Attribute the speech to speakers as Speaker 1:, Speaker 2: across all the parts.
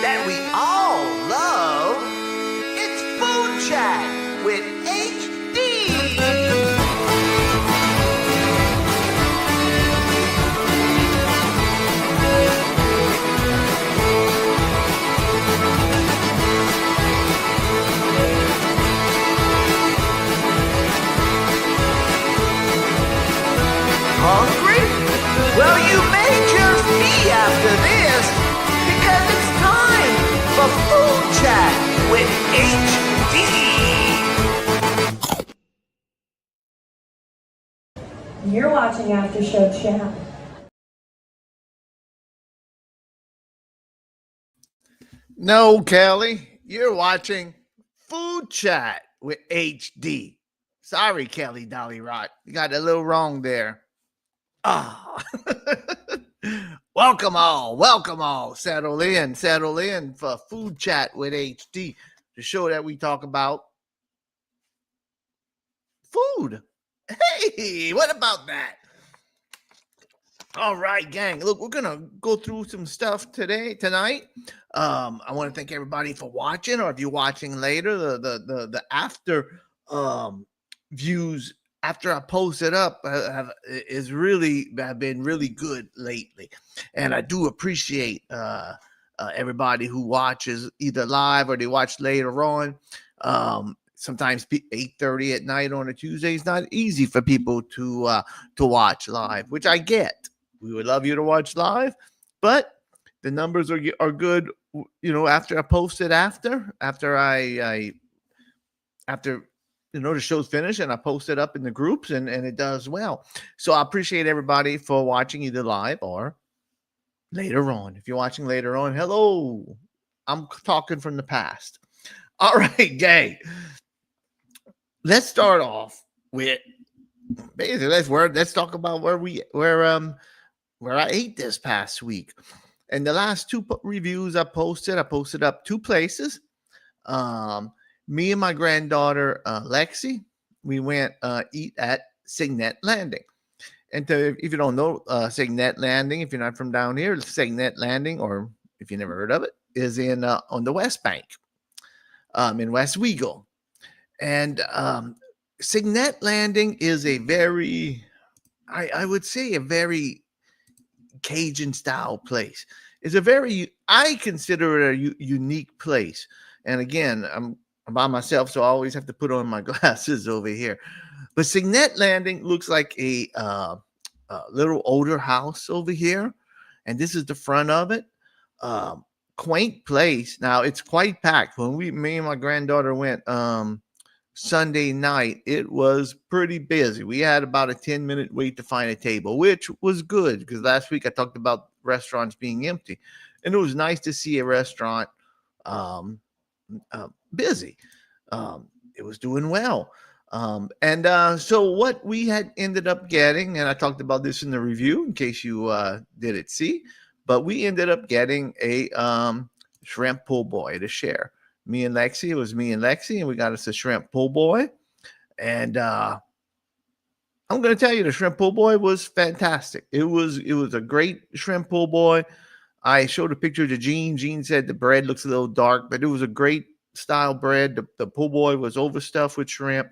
Speaker 1: that we all love. It's Food Chat with HD. Hungry? Well, you may just be after this, because it's time for Food Chat with HD.
Speaker 2: You're watching After Show Chat.
Speaker 3: No, Kelly, you're watching Food Chat with HD. Sorry, Kelly Dolly Rot. You got a little wrong there. Ah, welcome all. Settle in for Food Chat with HD, the show that we talk about food. Hey, what about that? All right, gang. Look, we're gonna go through some stuff tonight. I want to thank everybody for watching, or if you're watching later, the after views after I post it up have been really good lately, and I do appreciate everybody who watches either live or they watch later on. Sometimes 8:30 at night on a Tuesday is not easy for people to watch live, which I get. We would love you to watch live, but the numbers are good. You know, after I post it, after the show's finished and I post it up in the groups and it does well. So I appreciate everybody for watching either live or later on. If you're watching later on, hello. I'm talking from the past. All right, gang. Let's start off with basically let's talk about where I ate this past week. And the last two reviews I posted up two places. Me and my granddaughter, Lexi, we went eat at Segnette Landing. And if you don't know Segnette Landing, if you're not from down here, Segnette Landing, or if you never heard of it, is in on the Westbank, in West Wego. And Segnette Landing is a very, I would say, a very Cajun style place. I consider it a unique place. And again, I'm by myself, so I always have to put on my glasses over here. But Segnette Landing looks like a little older house over here, and this is the front of it. Quaint place. Now it's quite packed. When me and my granddaughter went Sunday night, it was pretty busy. We had about a 10-minute wait to find a table, which was good because last week I talked about restaurants being empty, and it was nice to see a restaurant busy. It was doing well. So what we had ended up getting, and I talked about this in the review in case you didn't see, but we ended up getting a shrimp po' boy to share. It was me and Lexi, and we got us a shrimp po' boy. And I'm going to tell you, the shrimp po' boy was fantastic. It was a great shrimp po' boy. I showed a picture to Gene. Gene said the bread looks a little dark, but it was a great style bread. The po' boy was overstuffed with shrimp.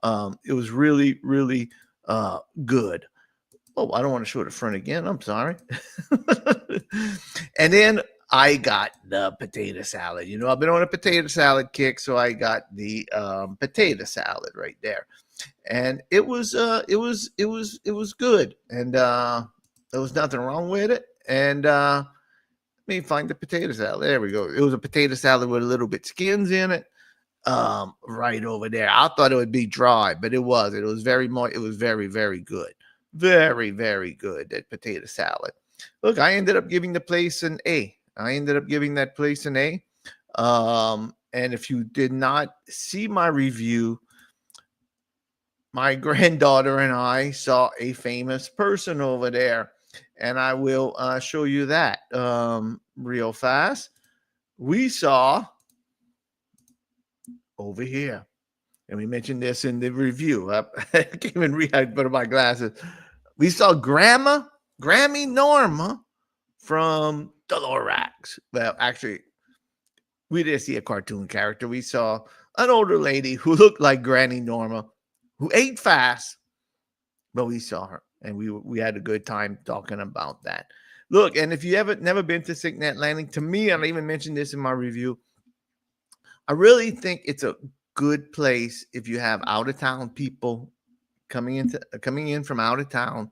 Speaker 3: It was really, really good. Oh, I don't want to show the front again. I'm sorry. And then I got the potato salad. You know, I've been on a potato salad kick, so I got the potato salad right there, and it was good, and there was nothing wrong with it. And let me find the potato salad. There we go. It was a potato salad with a little bit skins in it. Right over there. I thought it would be dry, but it wasn't. It was very moist. It was very, very good. Very, very good, that potato salad. Look, I ended up giving the place an A. And if you did not see my review, my granddaughter and I saw a famous person over there, and I will show you that real fast. We saw over here, and we mentioned this in the review. I can't even read. I put on my glasses. We saw Grammy Norma from the Lorax. Well, actually, we didn't see a cartoon character. We saw an older lady who looked like Granny Norma, who ate fast, but we saw her and we had a good time talking about that. Look, and if you ever never been to Segnette Landing, to me, I even mentioned this in my review, I really think it's a good place if you have out of town people coming in from out of town,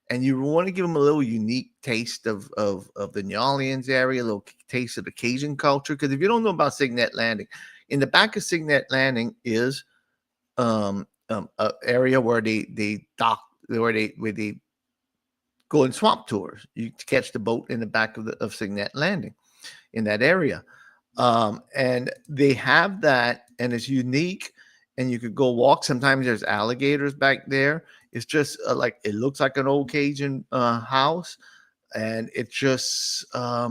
Speaker 3: and you want to give them a little unique taste of the New Orleans area, a little taste of the Cajun culture. Because if you don't know about Segnette Landing, in the back of Segnette Landing is a area where they dock, where they go on swamp tours. You catch the boat in the back of Segnette Landing in that area. And they have that, and it's unique, and you could go walk. Sometimes there's alligators back there. It's just like, it looks like an old Cajun house, and it's just a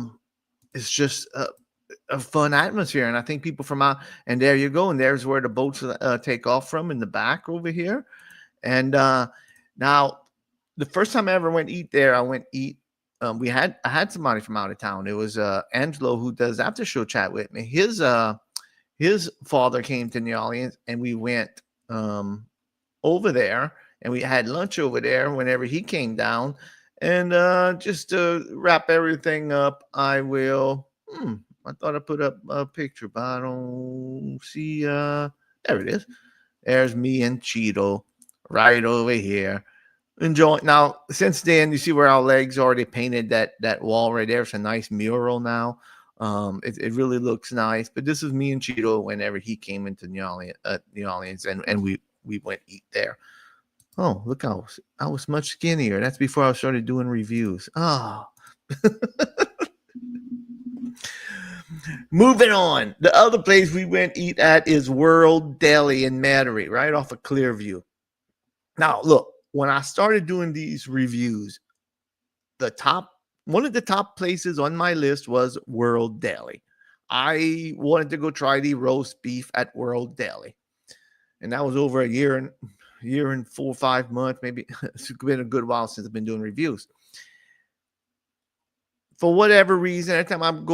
Speaker 3: fun atmosphere. And I think people from out, and there you go, and there's where the boats take off from, in the back over here. And now, the first time I ever went eat there, I went eat. I had somebody from out of town. It was Angelo, who does after show chat with me. His father came to New Orleans, and we went over there, and we had lunch over there whenever he came down. And just to wrap everything up, I will. I thought I put up a picture, but I don't see. There it is. There's me and Cheeto right over here. Enjoy. Now, since then, you see where our legs already painted that wall right there. It's a nice mural now. It really looks nice. But this is me and Cheeto whenever he came into New Orleans, and we went eat there. Oh, look, I was much skinnier. That's before I started doing reviews. Oh. Moving on. The other place we went eat at is World Deli in Metairie, right off of Clearview. Now, look, when I started doing these reviews, one of the top places on my list was World Deli. I wanted to go try the roast beef at World Deli, and that was over a year and 4 or 5 months. Maybe it's been a good while since I've been doing reviews. For whatever reason, every time I'm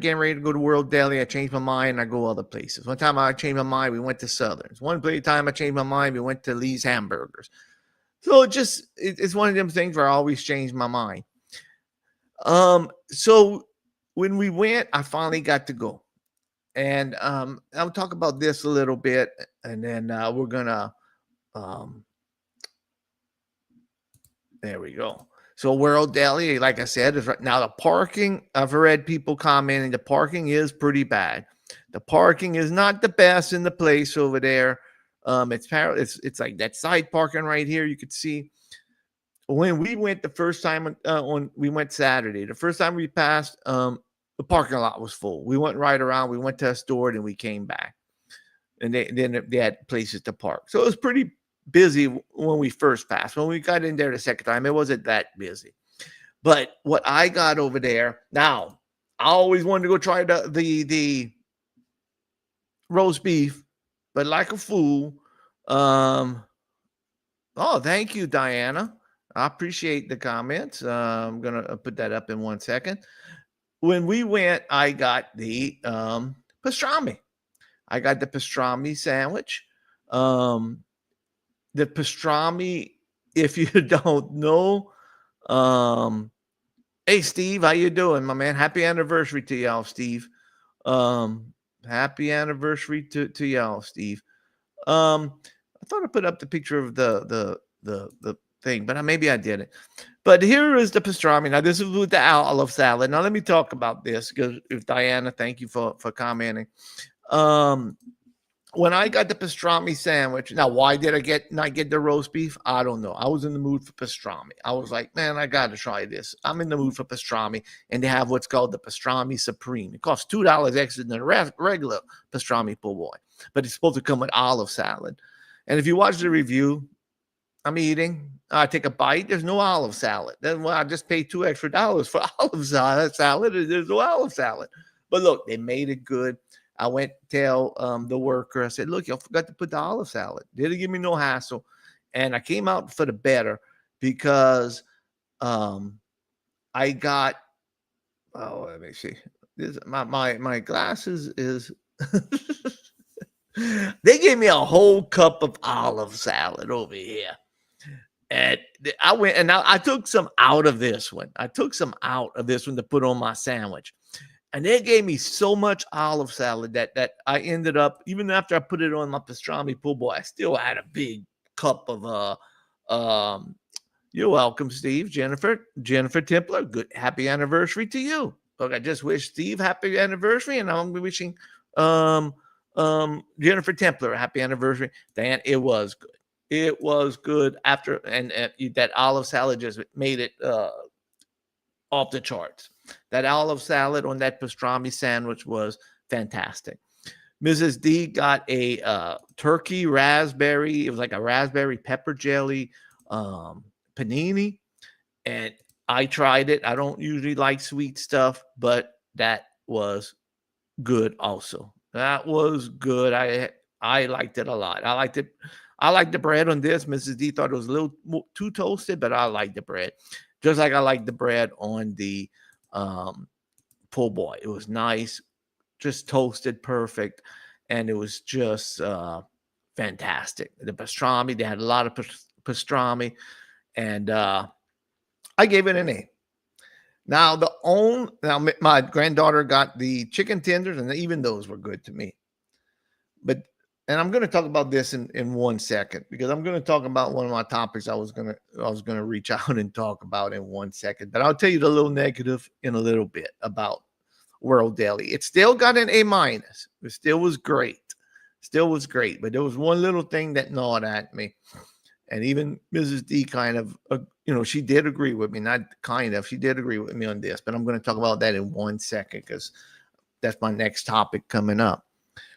Speaker 3: getting ready to go to World Deli, I change my mind and I go other places. One time I changed my mind, we went to Southern's. One time I changed my mind, we went to Lee's Hamburgers. So it's one of them things where I always change my mind. So when we went, I finally got to go. And I'll talk about this a little bit, and then we're gonna there we go. So World Deli, like I said, is right now the parking. I've read people commenting the parking is pretty bad. The parking is not the best in the place over there. It's like that side parking right here. You could see when we went the first time we went Saturday. The first time we passed, the parking lot was full. We went right around. We went to a store and we came back, and then they had places to park. So it was pretty busy when we first passed. When we got in there the second time, it wasn't that busy. But what I got over there, now I always wanted to go try the roast beef, but like a fool. Oh, thank you, Diana. I appreciate the comments. I'm gonna put that up in 1 second. When we went, I got the pastrami. I got the pastrami sandwich. The pastrami, if you don't know, hey Steve, how you doing, my man? Happy anniversary to y'all, Steve. Happy anniversary to y'all, Steve. I thought I put up the picture of the thing, but maybe I didn't. But here is the pastrami. Now this is with the olive salad. Now let me talk about this, because if Diana, thank you for commenting. When I got the pastrami sandwich, now why did I not get the roast beef? I don't know. I was in the mood for pastrami. I was like, man, I got to try this. I'm in the mood for pastrami, and they have what's called the pastrami supreme. It costs $2 extra than the regular pastrami po' boy, but it's supposed to come with olive salad. And if you watch the review, I'm eating. I take a bite. There's no olive salad. Then I just paid $2 extra for olive salad. There's no olive salad. But look, they made it good. I went to tell the worker, I said, look, y'all forgot to put the olive salad. They didn't give me no hassle. And I came out for the better because I got, let me see. This my glasses is they gave me a whole cup of olive salad over here. And I went and I took some out of this one. I took some out of this one to put on my sandwich. And they gave me so much olive salad that I ended up, even after I put it on my pastrami po' boy, I still had a big cup of you're welcome, Steve. Jennifer Templer, good happy anniversary to you. Look, I just wish Steve happy anniversary, and I'm wishing Jennifer Templer a happy anniversary. Dan, it was good. It was good after, and that olive salad just made it off the charts. That olive salad on that pastrami sandwich was fantastic. Mrs. D got a turkey raspberry. It was like a raspberry pepper jelly panini, and I tried it. I don't usually like sweet stuff, but that was good also. That was good. I liked it a lot. I liked it. I like the bread on this. Mrs. D thought it was a little too toasted, but I like the bread. Just like I like the bread on the po' boy. It was nice, just toasted perfect, and it was just fantastic. The pastrami, they had a lot of pastrami, and I gave it an A. Now my granddaughter got the chicken tenders, and even those were good to me. And I'm going to talk about this in 1 second, because I'm going to talk about one of my topics I was going to reach out and talk about in 1 second. But I'll tell you the little negative in a little bit about World Deli. It still got an A-. It still was great. But there was one little thing that gnawed at me. And even Mrs. D kind of, she did agree with me. Not kind of, she did agree with me on this. But I'm going to talk about that in 1 second, because that's my next topic coming up.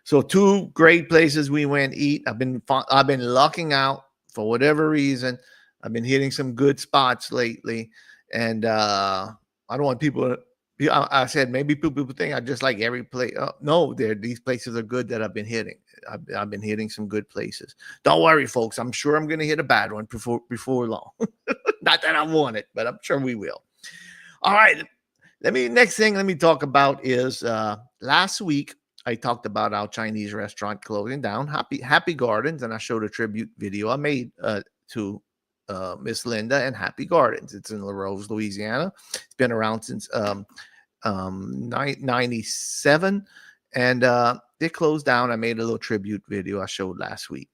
Speaker 3: So 2 great places we went eat. I've been lucking out for whatever reason. I've been hitting some good spots lately, and I don't want people to. I said maybe people think I just like every place. No, these places are good that I've been hitting. I've been hitting some good places. Don't worry, folks. I'm sure I'm going to hit a bad one before long. Not that I want it, but I'm sure we will. All right. Next thing let me talk about is last week. I talked about our Chinese restaurant closing down, Happy Gardens, and I showed a tribute video I made to Miss Linda and Happy Gardens. It's in La Rose, Louisiana. It's been around since 97, and they closed down. I made a little tribute video I showed last week.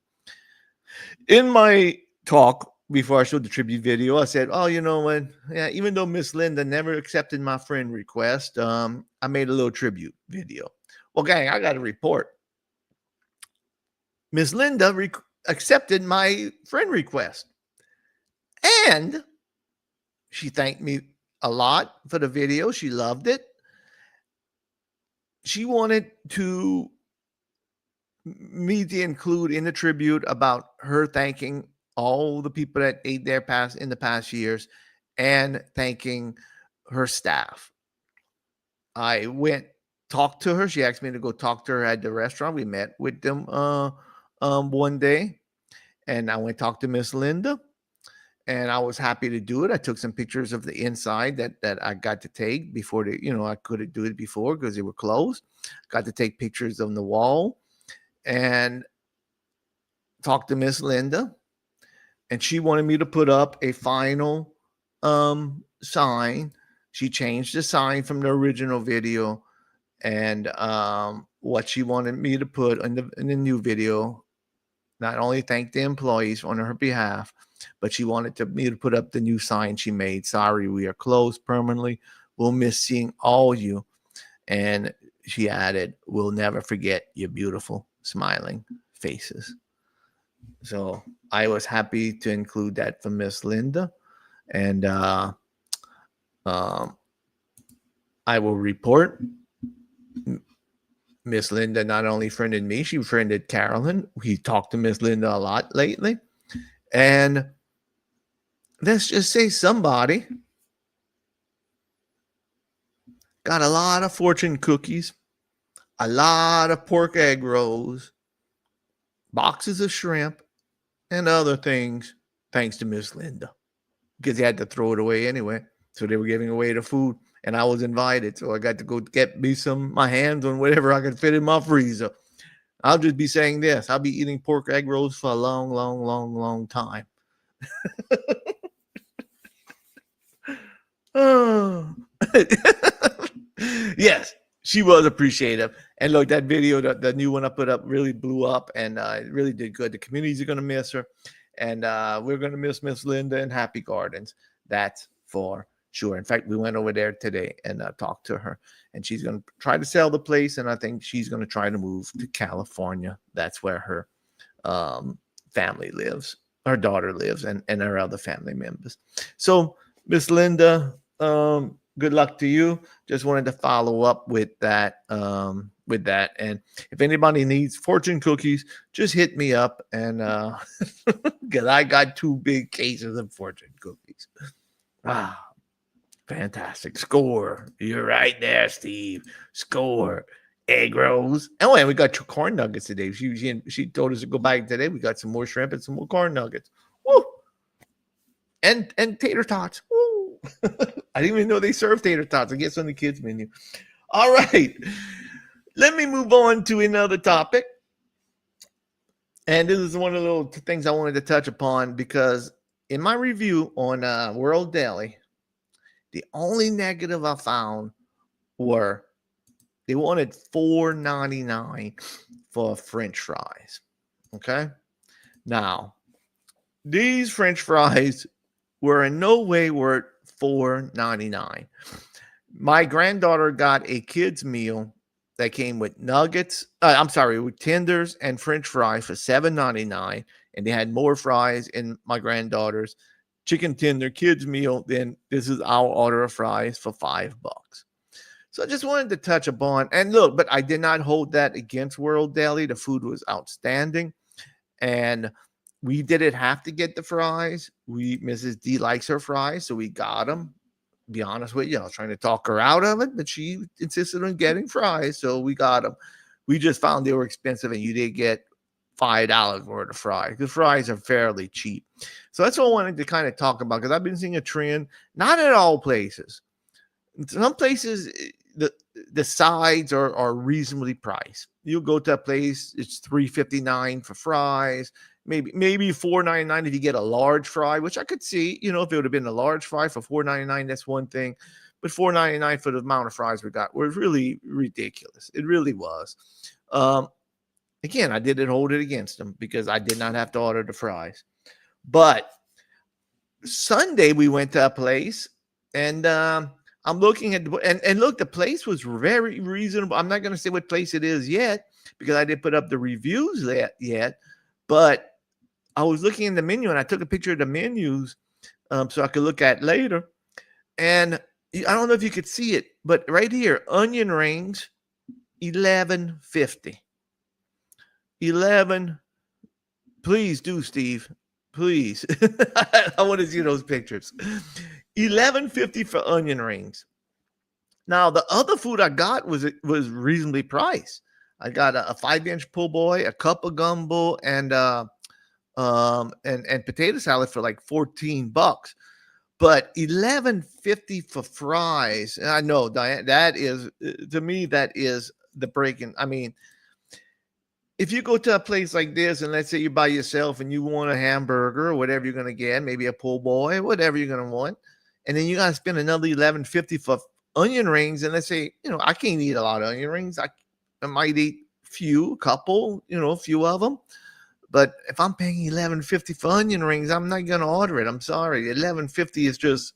Speaker 3: In my talk before I showed the tribute video, I said, "Oh, you know what? Yeah, even though Miss Linda never accepted my friend request, I made a little tribute video." Well, gang, I got a report. Miss Linda accepted my friend request. And she thanked me a lot for the video. She loved it. She wanted me to include in the tribute about her thanking all the people that ate there in the past years and thanking her staff. I talked to her. She asked me to go talk to her at the restaurant. We met with them one day, and I went talk to Miss Linda, and I was happy to do it. I took some pictures of the inside that I got to take before I couldn't do it before because they were closed. Got to take pictures on the wall and talk to Miss Linda, and she wanted me to put up a final sign. She changed the sign from the original video. And what she wanted me to put in the new video, not only thank the employees on her behalf, but she wanted me to put up the new sign she made. "Sorry, we are closed permanently. We'll miss seeing all you." And she added, "We'll never forget your beautiful smiling faces." So I was happy to include that for Miss Linda. And I will report Miss Linda not only friended me, she friended Carolyn. We talked to Miss Linda a lot lately. And let's just say somebody got a lot of fortune cookies, a lot of pork egg rolls, boxes of shrimp, and other things, thanks to Miss Linda, because they had to throw it away anyway. So they were giving away the food. and I was invited, so I got to go get me my hands on whatever I could fit in my freezer. I'll just be saying this: I'll be eating pork egg rolls for a long, long, long, long time. Oh. Yes, she was appreciative. And look, that video, the new one I put up, really blew up, and it really did good. The communities are going to miss her, and we're going to miss Miss Linda and Happy Gardens. That's for sure. In fact, we went over there today and talked to her, and she's going to try to sell the place, and I think she's going to try to move to California. That's where her family lives. Her daughter lives, and her other family members. So, Miss Linda, good luck to you. Just wanted to follow up with that. And if anybody needs fortune cookies, just hit me up, and because I got 2 big cases of fortune cookies. Wow, fantastic. Score. You're right there, Steve. Score. Egg rolls. Oh, and we got 2 corn nuggets today. She told us to go back today. We got some more shrimp and some more corn nuggets. Woo! And tater tots. Woo! I didn't even know they served tater tots. I guess on the kids menu. All right. Let me move on to another topic. And this is one of the little things I wanted to touch upon, because in my review on World Deli, the only negative I found were they wanted $4.99 for French fries. Okay. Now, these French fries were in no way worth $4.99. My granddaughter got a kid's meal that came with nuggets. With tenders and French fries for $7.99, and they had more fries in my granddaughter's chicken tender kids meal than this is our order of fries for $5. So I just wanted to touch upon, and look, but I did not hold that against World Deli. The food was outstanding, and we didn't have to get the fries. Mrs. D likes her fries, so we got them. Be honest with you, I was trying to talk her out of it, but she insisted on getting fries, so we got them. We just found they were expensive, and you did get $5 worth of fries. The fries are fairly cheap. So that's what I wanted to kind of talk about, because I've been seeing a trend, not at all places. In some places, the sides are reasonably priced. You'll go to a place, it's $3.59 for fries, maybe $4.99 if you get a large fry, which I could see. If it would have been a large fry for $4.99, that's one thing. But $4.99 for the amount of fries we got was really ridiculous. It really was. Again, I didn't hold it against them because I did not have to order the fries. But Sunday we went to a place, and I'm looking at and look, the place was very reasonable. I'm not going to say what place it is yet because I didn't put up the reviews yet. But I was looking in the menu, and I took a picture of the menus so I could look at later. And I don't know if you could see it, but right here, onion rings, $11.50. 11. Please do, Steve. Please. I want to see those pictures. $11.50 for onion rings. Now, the other food I got was reasonably priced. I got a 5-inch po' boy, a cup of gumbo, and potato salad for like $14. But $11.50 for fries. I know, Diane, that is, to me, that is the breaking. I mean, if you go to a place like this, and let's say you're by yourself and you want a hamburger or whatever you're going to get, maybe a po' boy, whatever you're going to want, and then you got to spend another $11.50 for onion rings, and let's say, I can't eat a lot of onion rings. I might eat a few of them. But if I'm paying $11.50 for onion rings, I'm not going to order it. I'm sorry. $11.50 is just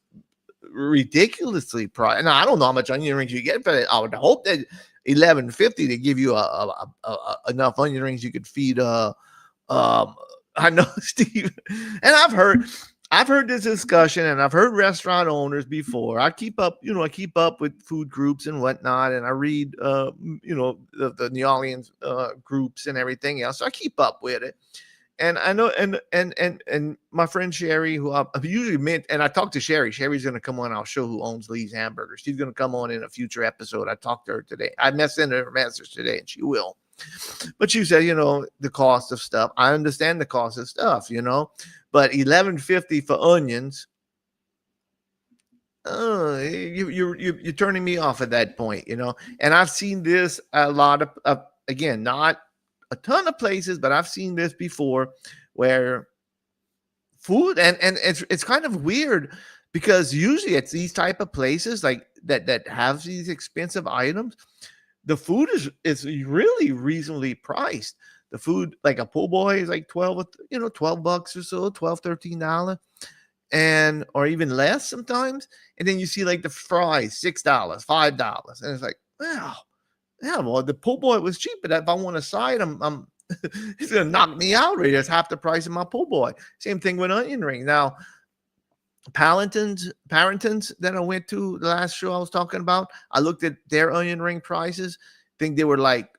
Speaker 3: ridiculously priced. Now, I don't know how much onion rings you get, but I would hope that $11.50 to give you enough onion rings you could feed. I know, Steve, and I've heard this discussion, and I've heard restaurant owners before. I keep up with food groups and whatnot, and I read, the New Orleans groups and everything else. So I keep up with it, and I know, and my friend Sherry, who I've usually met, and I talked to Sherry. Sherry's going to come on our show, who owns Lee's Hamburgers. She's going to come on in a future episode. I talked to her today. I sent her a message today, and she will. But she said, the cost of stuff. I understand the cost of stuff, but $11.50 for onions, You're turning me off at that point, you know. And I've seen this a lot of again, not a ton of places, but I've seen this before where food and it's kind of weird because usually it's these type of places like that have these expensive items. The food is really reasonably priced. The food, like a po' boy, is like 12 bucks or so, 12 $13, and or even less sometimes. And then you see like the fries, $6, $5, and it's like, wow, yeah, well, the po' boy was cheap, but if I want a side, I'm he's gonna knock me out right. That's half the price of my po' boy. Same thing with onion ring. Now, Parrington's that I went to the last show I was talking about, I looked at their onion ring prices. I think they were like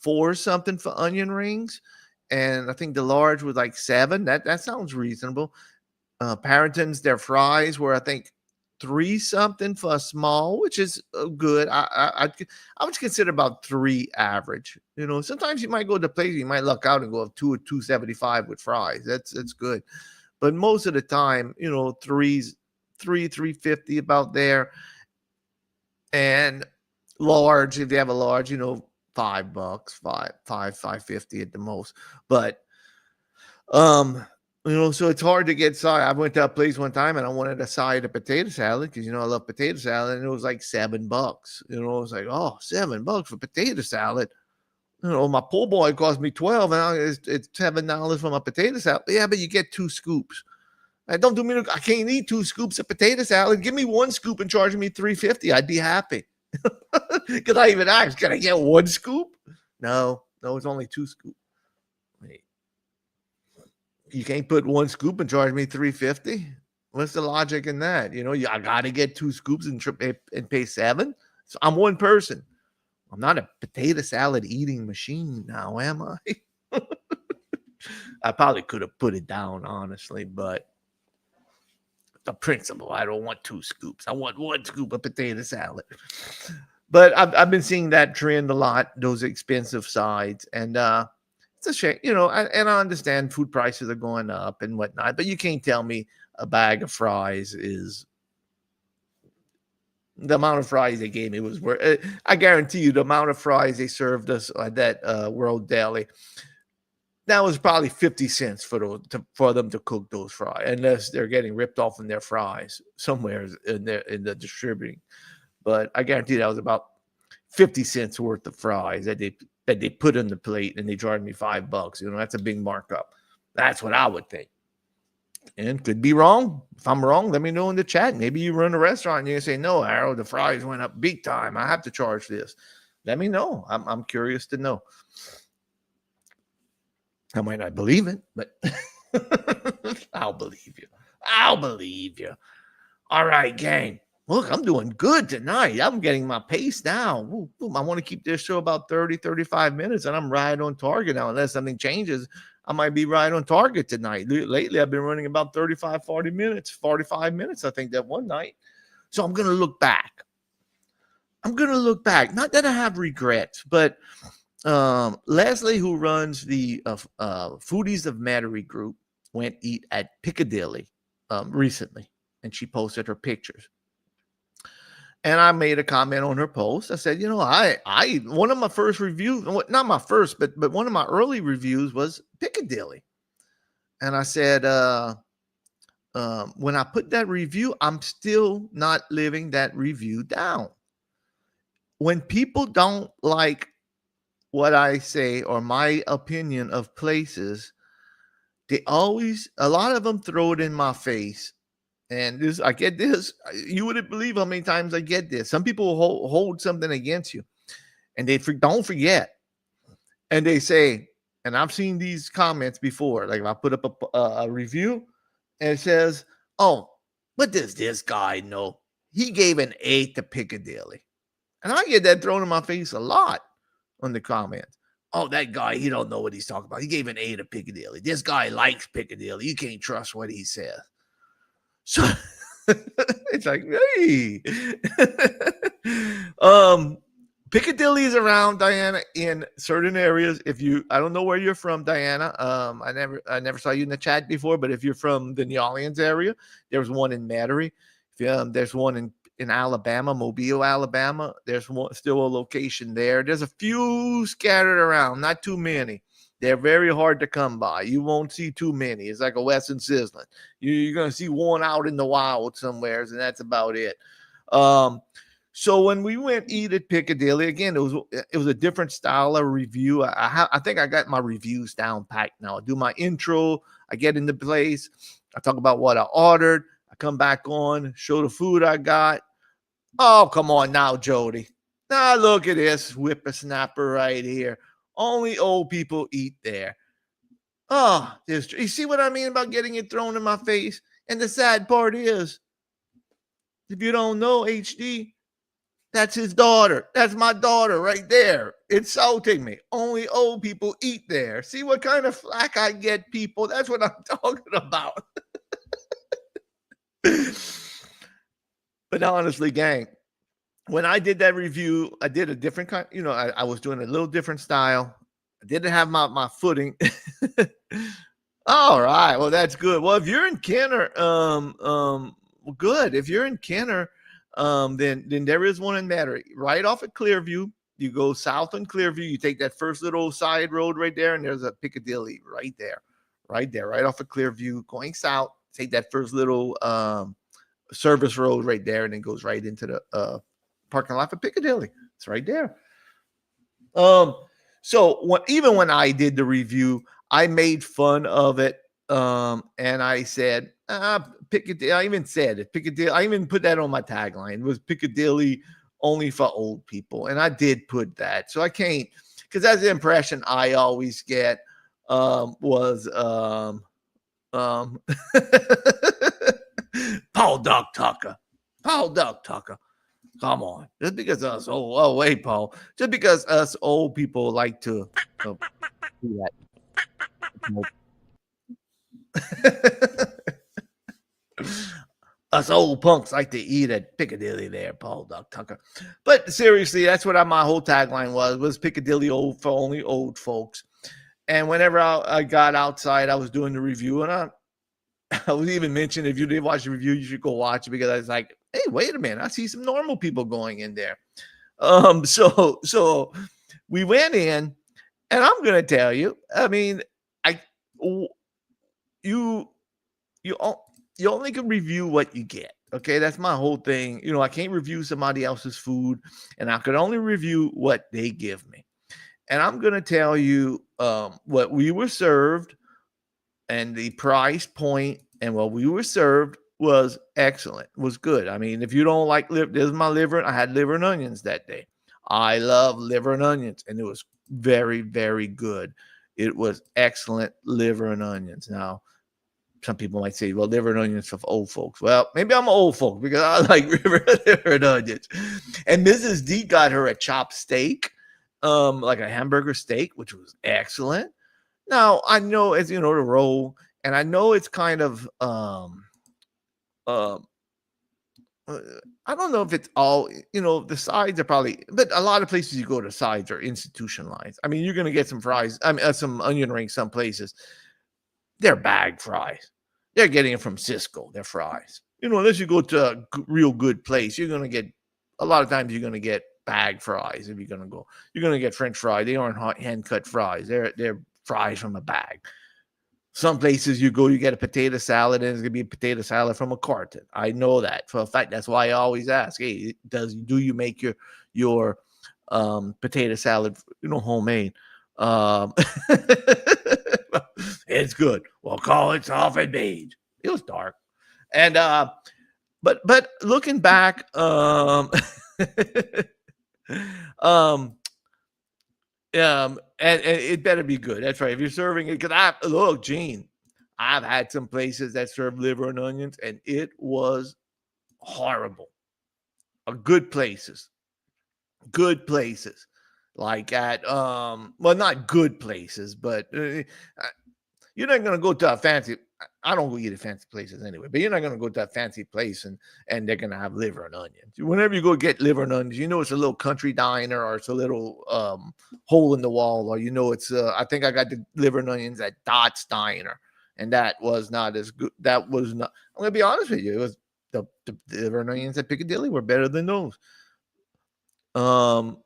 Speaker 3: four something for onion rings, and I think the large was like seven. That sounds reasonable. Parrington's, their fries were, I think, three something for a small, which is good. I would consider about three average. You know, sometimes you might go to places, you might luck out and go up two or 275 with fries. That's good. But most of the time, you know, three, 350 about there. And large, if they have a large, you know, $5, 550 at the most. But you know, so it's hard to get side. I went to a place one time and I wanted a side of potato salad because, you know, I love potato salad, and it was like $7. You know, I was like, oh, $7 for potato salad. You know, my po' boy cost me 12, and it's $7 for my potato salad. Yeah, but you get 2 scoops. I don't do me. I can't eat 2 scoops of potato salad. Give me 1 scoop and charge me $3.50. I'd be happy. Because I even asked, can I get 1 scoop? No, it's only 2 scoops. Wait. You can't put 1 scoop and charge me $3.50. What's the logic in that? You know, I got to get 2 scoops and pay $7. So I'm one person. I'm not a potato salad eating machine now, am I? I probably could have put it down, honestly, but the principle, I don't want 2 scoops. I want 1 scoop of potato salad. But I've been seeing that trend a lot, those expensive sides, and it's a shame, you know, and I understand food prices are going up and whatnot, but you can't tell me a bag of fries is the amount of fries they gave me was worth. I guarantee you, the amount of fries they served us at that World Deli, that was probably 50 cents for them to cook those fries, unless they're getting ripped off in their fries somewhere in the distributing. But I guarantee that was about 50 cents worth of fries that they put in the plate, and they charged me $5. You know, that's a big markup. That's what I would think. And could be wrong. If I'm wrong, let me know in the chat. Maybe you run a restaurant and you say, no, Harold, the fries went up big time. I have to charge this. Let me know. I'm curious to know. I might not believe it, but I'll believe you. I'll believe you. All right, gang. Look, I'm doing good tonight. I'm getting my pace down. I want to keep this show about 30, 35 minutes, and I'm right on target now. Unless something changes, I might be right on target tonight. Lately, I've been running about 35, 40 minutes, 45 minutes, I think, that one night. So I'm going to look back. Not that I have regrets, but Leslie, who runs the Foodies of Metairie group, went eat at Piccadilly recently, and she posted her pictures. And I made a comment on her post. I said, you know, I one of my first reviews, not my first, but one of my early reviews was Piccadilly. And I said, when I put that review, I'm still not living that review down. When people don't like what I say or my opinion of places, a lot of them throw it in my face. And I get this. You wouldn't believe how many times I get this. Some people hold something against you, and they don't forget. And they say, and I've seen these comments before. Like if I put up a review, and it says, "Oh, what does this guy know? He gave an 8 to Piccadilly," and I get that thrown in my face a lot on the comments. Oh, that guy, he don't know what he's talking about. He gave an 8 to Piccadilly. This guy likes Piccadilly. You can't trust what he says. So it's like, hey, Piccadilly is around, Diana, in certain areas. I don't know where you're from, Diana. I never saw you in the chat before, but if you're from the New Orleans area, there's one in Metairie. There's one in Alabama, Mobile, Alabama. There's one, still a location there. There's a few scattered around, not too many. They're very hard to come by. You won't see too many. It's like a Western Sizzling. You're going to see one out in the wild somewhere, and that's about it. So when we went eat at Piccadilly, again, it was a different style of review. I think I got my reviews down packed now. I do my intro. I get into place. I talk about what I ordered. I come back on, show the food I got. Oh, come on now, Jody. Now look at this whippersnapper right here. Only old people eat there. Oh, you see what I mean about getting it thrown in my face? And the sad part is, if you don't know HD, that's his daughter. That's my daughter right there, insulting me. Only old people eat there. See what kind of flack I get, people? That's what I'm talking about. But honestly, gang, when I did that review, I did a different kind, I was doing a little different style. I didn't have my footing. All right. Well, that's good. Well, if you're in Kenner, well, good. If you're in Kenner, then there is one in Metairie, right off at Clearview. You go south on Clearview, you take that first little side road right there, and there's a Piccadilly right there, right off of Clearview, going south. Take that first little service road right there, and it goes right into the parking lot for Piccadilly. It's right there. So even when I did the review, I made fun of it, and I said, Piccadilly. I even said it, Piccadilly. I even put that on my tagline. It was Piccadilly only for old people, and I did put that. So I can't, because that's the impression I always get. Was Paul Doug Tucker. Come on. Just because us wait, Paul. Just because us old people like to do that. Us old punks like to eat at Piccadilly there, Paul Doug Tucker. But seriously, that's what my whole tagline was Piccadilly for only old folks. And whenever I got outside, I was doing the review, and I was even mentioning, if you did watch the review, you should go watch it, because I was like, hey, wait a minute, I see some normal people going in there. So we went in, and I'm going to tell you, I mean, you only can review what you get. Okay, that's my whole thing. I can't review somebody else's food, and I could only review what they give me. And I'm going to tell you what we were served, and the price point, and what we were served was excellent, was good. I mean, if you don't like there's my liver. I had liver and onions that day. I love liver and onions, and it was very, very good. It was excellent liver and onions. Now, some people might say, well, liver and onions for old folks. Well, maybe I'm an old folk, because I like liver and onions. And Mrs. D got her a chopped steak, like a hamburger steak, which was excellent. Now, I know, as you know, the roll, and I know it's kind of I don't know if it's all, the sides are probably, but a lot of places you go to, sides are institutionalized. I mean, you're going to get some fries, some onion rings, some places. They're bag fries. They're getting it from Cisco, their fries. Unless you go to a real good place, you're going to get, a lot of times you're going to get bag fries. If you're going to go, you're going to get French fries. They aren't hand-cut fries. They're fries from a bag. Some places you go, you get a potato salad, and it's going to be a potato salad from a carton. I know that for a fact. That's why I always ask, hey, do you make your potato salad, homemade? It's good. We'll call it soft and beige. It was dark. And but looking back, and it better be good. That's right. If you're serving it, because Gene, I've had some places that serve liver and onions, and it was horrible. Good places, like at well, not good places, but you're not gonna go to a fancy. I don't go eat at fancy places anyway, but you're not going to go to that fancy place and they're going to have liver and onions. Whenever you go get liver and onions, it's a little country diner, or it's a little hole in the wall, or it's I think I got the liver and onions at Dot's Diner, and that was not as good. That was not, I'm going to be honest with you, the liver and onions at Piccadilly were better than those. There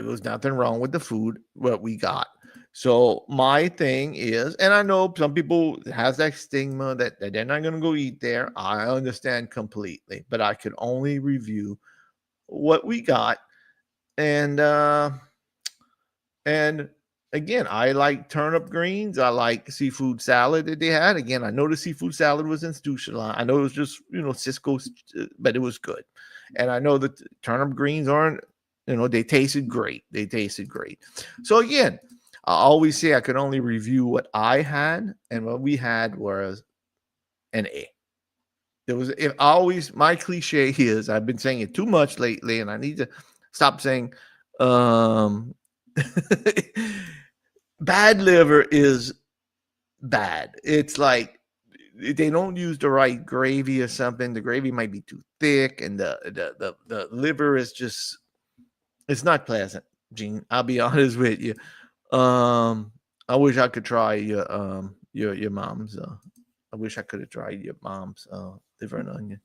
Speaker 3: was nothing wrong with the food what we got. So my thing is, and I know some people has that stigma that they're not going to go eat there. I understand completely, but I could only review what we got. And again, I like turnip greens. I like seafood salad that they had. Again, I know the seafood salad was institutional. I know it was just, Cisco, but it was good. And I know that turnip greens aren't, they tasted great. So again, I always say I could only review what I had, and what we had was an A. My cliche is, I've been saying it too much lately, and I need to stop saying bad liver is bad. It's like they don't use the right gravy or something. The gravy might be too thick, and the liver is just, it's not pleasant, Gene. I'll be honest with you. I wish I could try your mom's. I wish I could have tried your mom's liver and onion.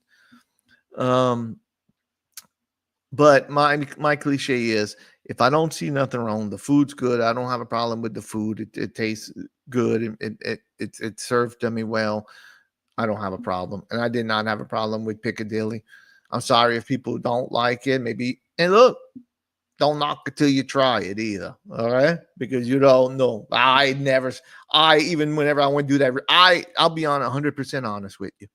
Speaker 3: But my cliche is, if I don't see nothing wrong, the food's good. I don't have a problem with the food. It tastes good. It served to me well. I don't have a problem, and I did not have a problem with Piccadilly. I'm sorry if people don't like it. Maybe, and look, don't knock it till you try it either. All right, because you don't know. Even whenever I went to do that, I'll be on 100% honest with you.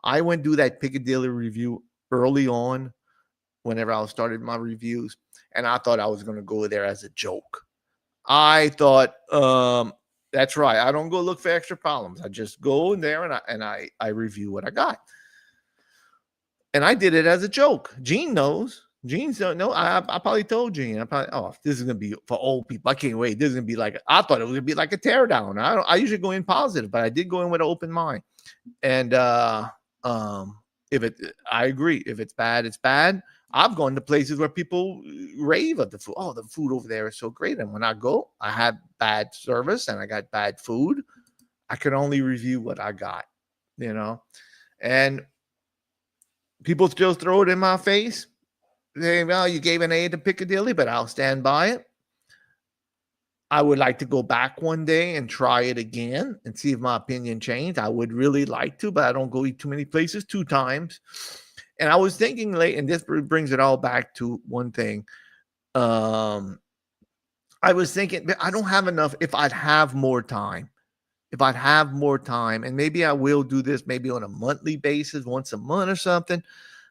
Speaker 3: I went to do that Piccadilly review early on, whenever I started my reviews, and I thought I was going to go there as a joke. I thought, that's right. I don't go look for extra problems. I just go in there and I review what I got. And I did it as a joke. Gene knows. Gene don't know. I probably told Gene. This is gonna be for old people. I can't wait. This is gonna be like, I thought it was gonna be like a teardown. I usually go in positive, but I did go in with an open mind. And I agree. If it's bad, it's bad. I've gone to places where people rave at the food. Oh, the food over there is so great. And when I go, I have bad service and I got bad food. I can only review what I got, and people still throw it in my face. Saying, well, you gave an A to Piccadilly, but I'll stand by it. I would like to go back one day and try it again and see if my opinion changed. I would really like to, but I don't go eat too many places 2 times. And I was thinking late, and this brings it all back to one thing. I was thinking, I don't have enough. If I'd have more time, and maybe I will do this maybe on a monthly basis, once a month or something.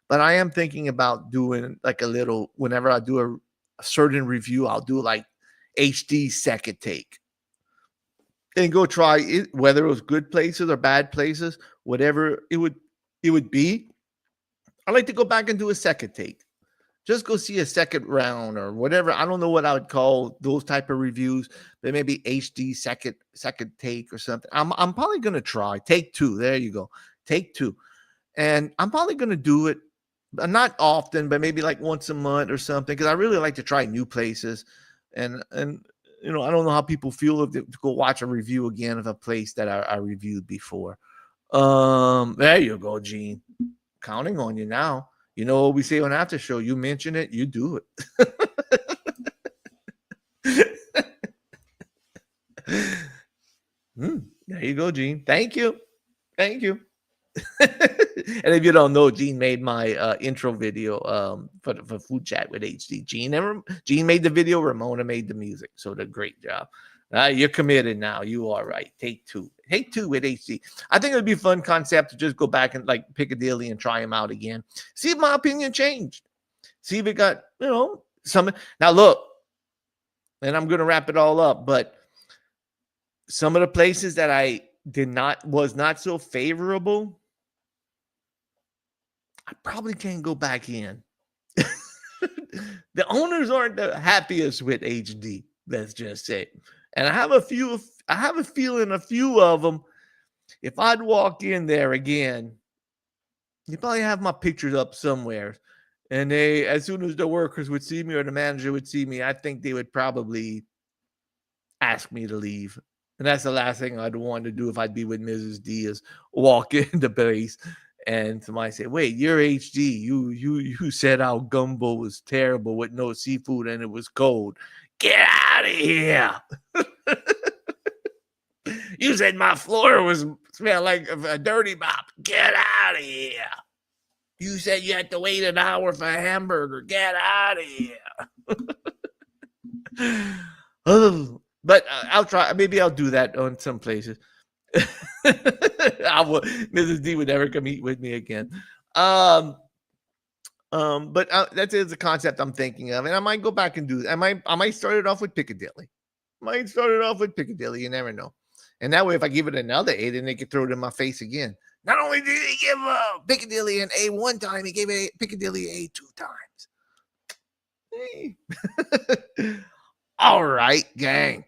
Speaker 3: But I am thinking about doing like a little, whenever I do a certain review, I'll do like HD second take and go try it, whether it was good places or bad places, whatever it would be. I like to go back and do a second take. Just go see a second round or whatever. I don't know what I would call those type of reviews, but maybe HD second take or something. I'm probably going to try take 2. There you go. Take 2. And I'm probably going to do it, not often, but maybe like once a month or something, because I really like to try new places. And I don't know how people feel if they go watch a review again of a place that I reviewed before. There you go, Gene. Counting on you now. You know what we say on After Show? You mention it, you do it. There you go, Gene. Thank you. And if you don't know, Gene made my intro video for Food Chat with HD. Gene made the video. Ramona made the music. So the great job. You're committed now. You are right. Take 2. Take 2 with HD. I think it would be a fun concept to just go back and like Piccadilly and try them out again. See if my opinion changed. See if it got, some. Now look, and I'm going to wrap it all up, but some of the places that I was not so favorable, I probably can't go back in. The owners aren't the happiest with HD. Let's just say. And I have a feeling a few of them, if I'd walk in there again, you probably have my pictures up somewhere. And as soon as the workers would see me or the manager would see me, I think they would probably ask me to leave. And that's the last thing I'd want to do if I'd be with Mrs. D is walk in the place And somebody said, "Wait, you're HD. You said our gumbo was terrible with no seafood and it was cold. Get out of here." "You said my floor was smelled like a dirty mop. Get out of here. You said you had to wait an hour for a hamburger. Get out of here." Oh, but I'll try. Maybe I'll do that on some places. Mrs. D would never come eat with me again. But that is the concept I'm thinking of, and I might go back and do. I might start it off with Piccadilly. You never know. And that way, if I give it another A, then they could throw it in my face again. Not only did he give Piccadilly an A one time, he gave it Piccadilly A 2 times. Hey. All right, gang.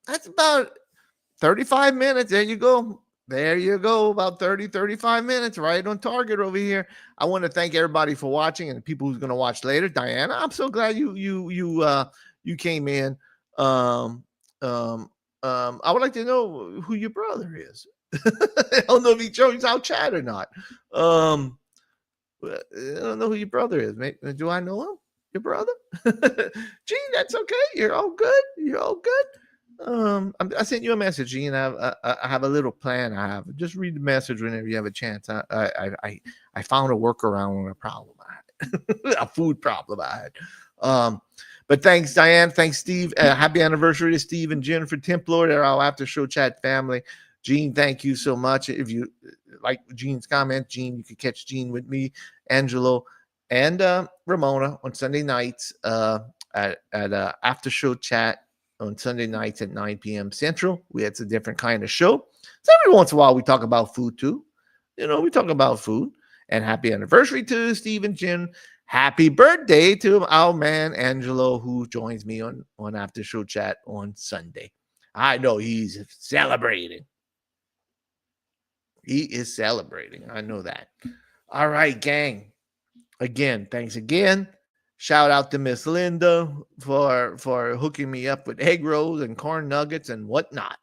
Speaker 3: That's about 35 minutes. There you go. About 30, 35 minutes, right on target over here. I want to thank everybody for watching and the people who's going to watch later. Diana, I'm so glad you came in. I would like to know who your brother is. I don't know if he joins our chat or not. I don't know who your brother is. Do I know him? Your brother? Gene, that's okay. You're all good. I sent you a message, Gene. I have a little plan. Just read the message whenever you have a chance. I found a workaround on a problem I had, a food problem I had. But thanks, Diane. Thanks, Steve. Happy anniversary to Steve and Jennifer Templar. They're our after show chat family. Gene, thank you so much. If you like Gene's comment, Gene, you could catch Gene with me, Angelo, and Ramona on Sunday nights at after show chat on Sunday nights at 9 p.m. Central. It's a different kind of show. So every once in a while we talk about food too. We talk about food. And happy anniversary to Steve and Jen. Happy birthday to our man Angelo, who joins me on after show chat on Sunday. I know he's celebrating. He is celebrating. I know that. All right, gang. Again, thanks again. Shout out to Miss Linda for hooking me up with egg rolls and corn nuggets and whatnot.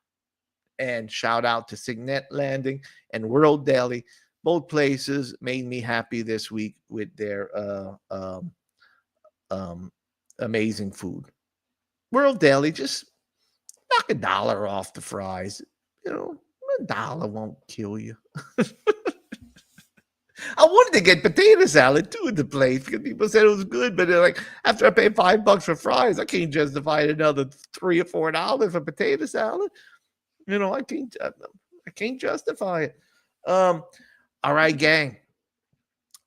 Speaker 3: And shout out to Segnette Landing and World Deli. Both places made me happy this week with their amazing food. World Deli, just knock $1 off the fries. $1 won't kill you. I wanted to get potato salad too in the place because people said it was good, but they're like, after I pay $5 for fries, I can't justify another $3 or $4 for potato salad. I can't justify it. All right, gang.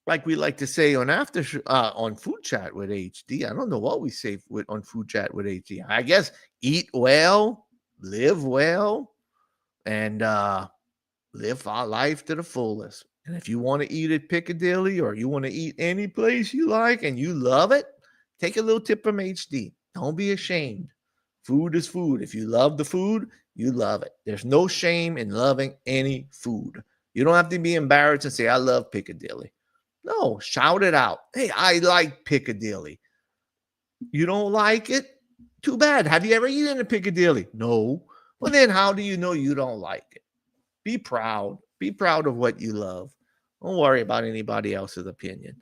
Speaker 3: Like we like to say on on Food Chat with HD. I don't know what we say on Food Chat with HD. I guess eat well, live well, and live our life to the fullest. And if you want to eat at Piccadilly or you want to eat any place you like and you love it, take a little tip from HD. Don't be ashamed. Food is food. If you love the food, you love it. There's no shame in loving any food. You don't have to be embarrassed and say, I love Piccadilly. No, shout it out. Hey, I like Piccadilly. You don't like it? Too bad. Have you ever eaten at Piccadilly? No. Well, then how do you know you don't like it? Be proud. Be proud of what you love. Don't worry about anybody else's opinion.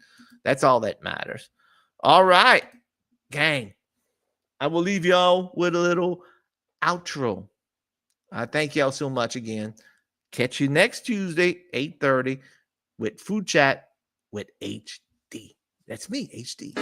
Speaker 3: That's all that matters. All right, gang. I will leave y'all with a little outro. Thank y'all so much again. Catch you next Tuesday, 8:30, with Food Chat with HD. That's me, HD.